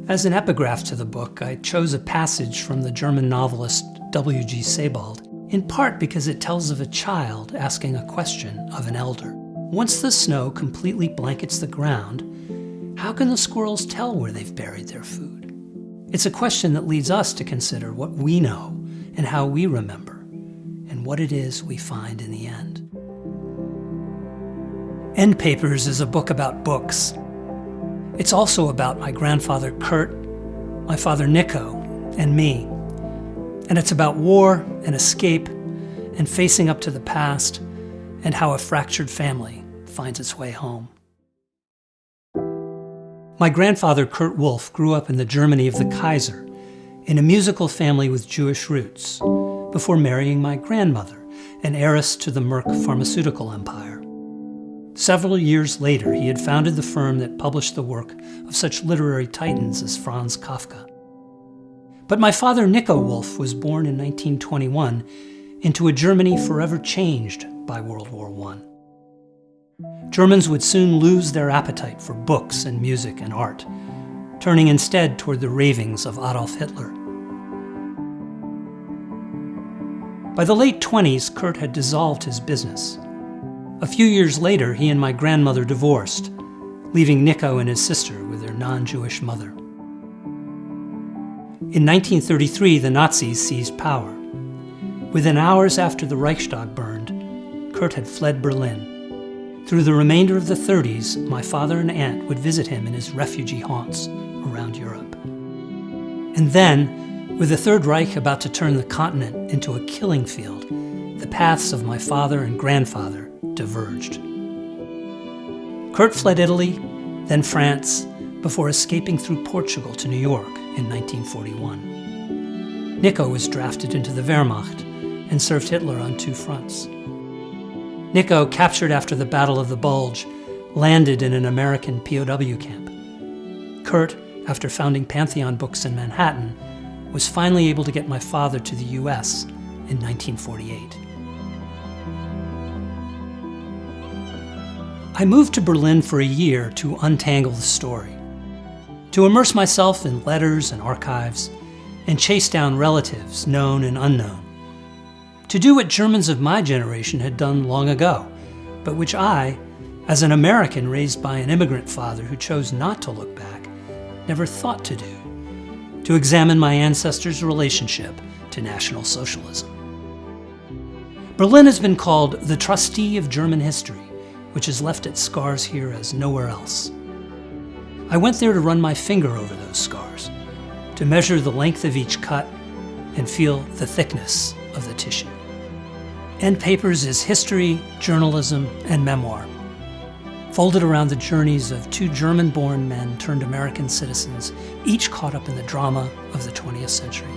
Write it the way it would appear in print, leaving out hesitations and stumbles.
As an epigraph to the book, I chose a passage from the German novelist W.G. Sebald, in part because it tells of a child asking a question of an elder. Once the snow completely blankets the ground, how can the squirrels tell where they've buried their food? It's a question that leads us to consider what we know and how we remember, and what it is we find in the end. ENDPAPERS is a book about books. It's also about my grandfather Kurt, my father Niko, and me. And it's about war and escape and facing up to the past and how a fractured family finds its way home. My grandfather Kurt Wolff grew up in the Germany of the Kaiser, in a musical family with Jewish roots, before marrying my grandmother, an heiress to the Merck pharmaceutical empire. Several years later, he had founded the firm that published the work of such literary titans as Franz Kafka. But my father Niko Wolff was born in 1921 into a Germany forever changed by World War I. Germans would soon lose their appetite for books and music and art, turning instead toward the ravings of Adolf Hitler. By the late 20s, Kurt had dissolved his business. A few years later, he and my grandmother divorced, leaving Niko and his sister with their non-Jewish mother. In 1933, the Nazis seized power. Within hours after the Reichstag burned, Kurt had fled Berlin. Through the remainder of the 30s, my father and aunt would visit him in his refugee haunts around Europe. And then, with the Third Reich about to turn the continent into a killing field, the paths of my father and grandfather diverged. Kurt fled Italy, then France, before escaping through Portugal to New York in 1941. Niko was drafted into the Wehrmacht and served Hitler on two fronts. Niko, captured after the Battle of the Bulge, landed in an American POW camp. Kurt, after founding Pantheon Books in Manhattan, was finally able to get my father to the US in 1948. I moved to Berlin for a year to untangle the story, to immerse myself in letters and archives, and chase down relatives, known and unknown, to do what Germans of my generation had done long ago, but which I, as an American raised by an immigrant father who chose not to look back, never thought to do, to examine my ancestors' relationship to National Socialism. Berlin has been called the trustee of German history, which has left its scars here as nowhere else. I went there to run my finger over those scars, to measure the length of each cut and feel the thickness of the tissue. ENDPAPERS is history, journalism, and memoir, folded around the journeys of two German-born men turned American citizens, each caught up in the drama of the 20th century.